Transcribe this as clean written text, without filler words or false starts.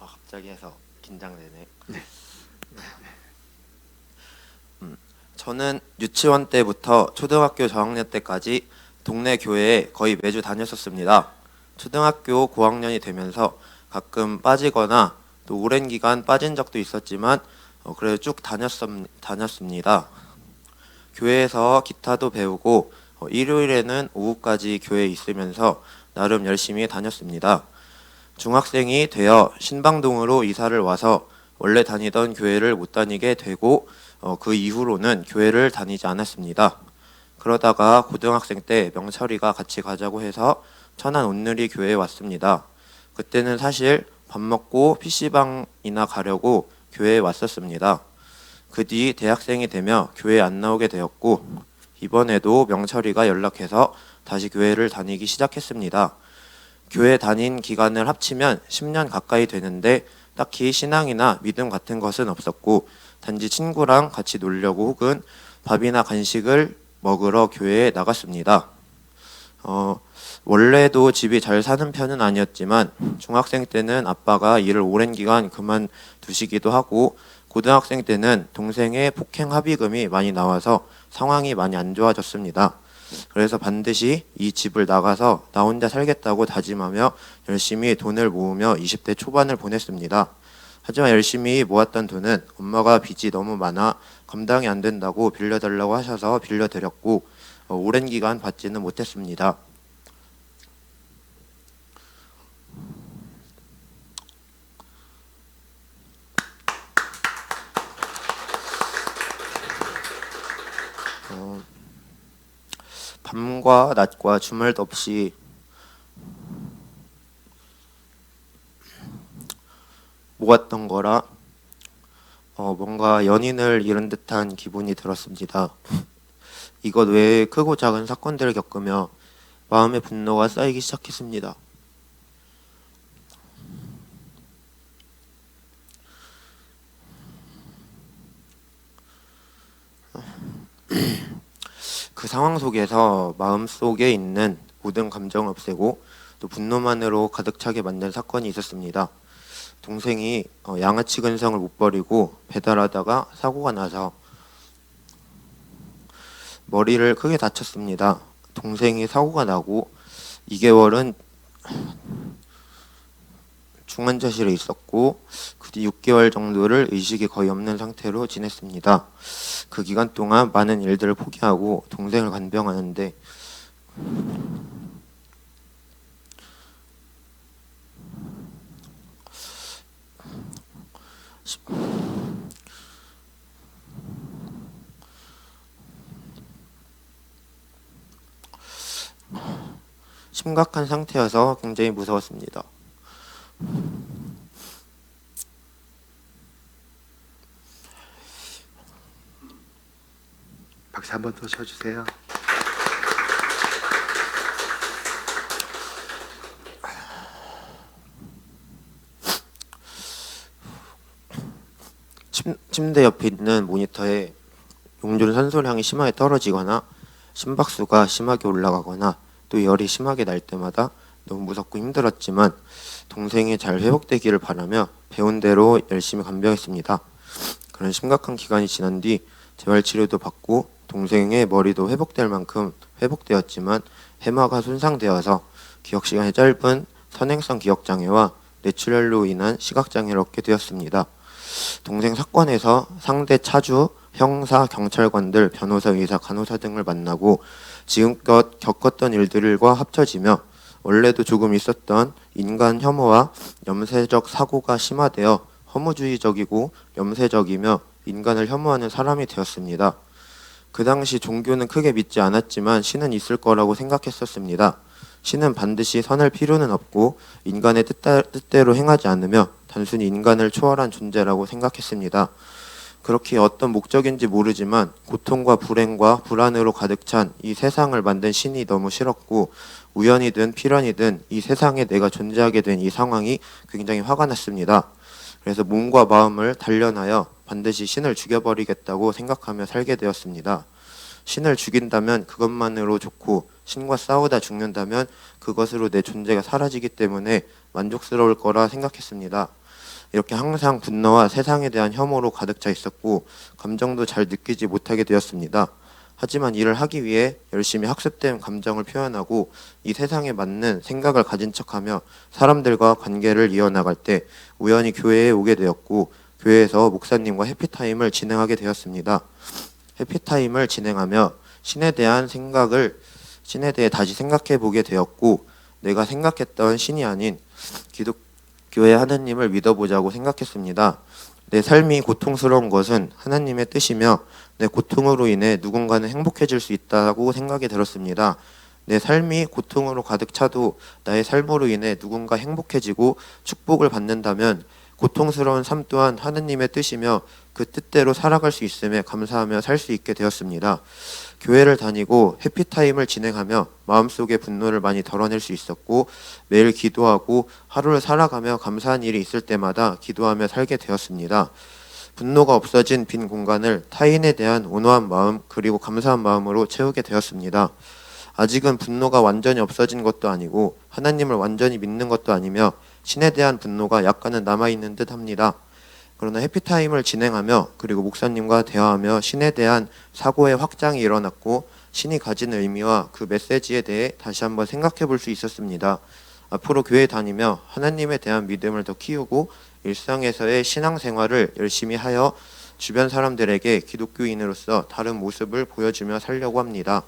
갑자기 해서 긴장되네. 네. 저는 유치원 때부터 초등학교 저학년 때까지 동네 교회에 거의 매주 다녔었습니다. 초등학교 고학년이 되면서 가끔 빠지거나 또 오랜 기간 빠진 적도 있었지만 그래도 쭉 다녔습니다. 교회에서 기타도 배우고 일요일에는 오후까지 교회에 있으면서 나름 열심히 다녔습니다. 중학생이 되어 신방동으로 이사를 와서 원래 다니던 교회를 못 다니게 되고 그 이후로는 교회를 다니지 않았습니다. 그러다가 고등학생 때 명철이가 같이 가자고 해서 천안 온누리 교회에 왔습니다. 그때는 사실 밥 먹고 PC방이나 가려고 교회에 왔었습니다. 그 뒤 대학생이 되며 교회에 안 나오게 되었고 이번에도 명철이가 연락해서 다시 교회를 다니기 시작했습니다. 교회 다닌 기간을 합치면 10년 가까이 되는데 딱히 신앙이나 믿음 같은 것은 없었고 단지 친구랑 같이 놀려고 혹은 밥이나 간식을 먹으러 교회에 나갔습니다. 원래도 집이 잘 사는 편은 아니었지만 중학생 때는 아빠가 일을 오랜 기간 그만두시기도 하고 고등학생 때는 동생의 폭행 합의금이 많이 나와서 상황이 많이 안 좋아졌습니다. 그래서 반드시 이 집을 나가서 나 혼자 살겠다고 다짐하며 열심히 돈을 모으며 20대 초반을 보냈습니다. 하지만 열심히 모았던 돈은 엄마가 빚이 너무 많아 감당이 안 된다고 빌려달라고 하셔서 빌려드렸고 오랜 기간 받지는 못했습니다. 밤과 낮과 주말도 없이 모았던 거라 뭔가 연인을 잃은 듯한 기분이 들었습니다. 이것 외에 크고 작은 사건들을 겪으며 마음의 분노가 쌓이기 시작했습니다. 그 상황 속에서 마음속에 있는 모든 감정을 없애고 또 분노만으로 가득 차게 만든 사건이 있었습니다. 동생이 양아치 근성을 못 버리고 배달하다가 사고가 나서 머리를 크게 다쳤습니다. 동생이 사고가 나고 2개월은 중환자실에 있었고 그 뒤 6개월 정도를 의식이 거의 없는 상태로 지냈습니다. 그 기간 동안 많은 일들을 포기하고 동생을 간병하는데 심각한 상태여서 굉장히 무서웠습니다. 박수 한 번 더 쳐주세요. 침대 옆에 있는 모니터에 용존 산소량이 심하게 떨어지거나 심박수가 심하게 올라가거나 또 열이 심하게 날 때마다 너무 무섭고 힘들었지만 동생이 잘 회복되기를 바라며 배운 대로 열심히 간병했습니다. 그런 심각한 기간이 지난 뒤 재활치료도 받고 동생의 머리도 회복될 만큼 회복되었지만 해마가 손상되어서 기억시간이 짧은 선행성 기억장애와 뇌출혈로 인한 시각장애를 얻게 되었습니다. 동생 사건에서 상대 차주, 형사, 경찰관들, 변호사, 의사, 간호사 등을 만나고 지금껏 겪었던 일들과 합쳐지며 원래도 조금 있었던 인간 혐오와 염세적 사고가 심화되어 허무주의적이고 염세적이며 인간을 혐오하는 사람이 되었습니다. 그 당시 종교는 크게 믿지 않았지만 신은 있을 거라고 생각했었습니다. 신은 반드시 선할 필요는 없고 인간의 뜻대로 행하지 않으며 단순히 인간을 초월한 존재라고 생각했습니다. 그렇게 어떤 목적인지 모르지만 고통과 불행과 불안으로 가득 찬 이 세상을 만든 신이 너무 싫었고 우연이든 필연이든 이 세상에 내가 존재하게 된 이 상황이 굉장히 화가 났습니다. 그래서 몸과 마음을 단련하여 반드시 신을 죽여버리겠다고 생각하며 살게 되었습니다. 신을 죽인다면 그것만으로 좋고 신과 싸우다 죽는다면 그것으로 내 존재가 사라지기 때문에 만족스러울 거라 생각했습니다. 이렇게 항상 분노와 세상에 대한 혐오로 가득 차 있었고 감정도 잘 느끼지 못하게 되었습니다. 하지만 일을 하기 위해 열심히 학습된 감정을 표현하고 이 세상에 맞는 생각을 가진 척하며 사람들과 관계를 이어나갈 때 우연히 교회에 오게 되었고 교회에서 목사님과 해피타임을 진행하게 되었습니다. 해피타임을 진행하며 신에 대해 다시 생각해 보게 되었고 내가 생각했던 신이 아닌 기독교의 하나님을 믿어보자고 생각했습니다. 내 삶이 고통스러운 것은 하나님의 뜻이며 내 고통으로 인해 누군가는 행복해질 수 있다고 생각이 들었습니다. 내 삶이 고통으로 가득 차도 나의 삶으로 인해 누군가 행복해지고 축복을 받는다면 고통스러운 삶 또한 하느님의 뜻이며 그 뜻대로 살아갈 수 있음에 감사하며 살 수 있게 되었습니다. 교회를 다니고 해피타임을 진행하며 마음속의 분노를 많이 덜어낼 수 있었고 매일 기도하고 하루를 살아가며 감사한 일이 있을 때마다 기도하며 살게 되었습니다. 분노가 없어진 빈 공간을 타인에 대한 온화한 마음 그리고 감사한 마음으로 채우게 되었습니다. 아직은 분노가 완전히 없어진 것도 아니고 하나님을 완전히 믿는 것도 아니며 신에 대한 분노가 약간은 남아있는 듯 합니다. 그러나 해피타임을 진행하며 그리고 목사님과 대화하며 신에 대한 사고의 확장이 일어났고 신이 가진 의미와 그 메시지에 대해 다시 한번 생각해 볼 수 있었습니다. 앞으로 교회 다니며 하나님에 대한 믿음을 더 키우고 일상에서의 신앙생활을 열심히 하여 주변 사람들에게 기독교인으로서 다른 모습을 보여주며 살려고 합니다.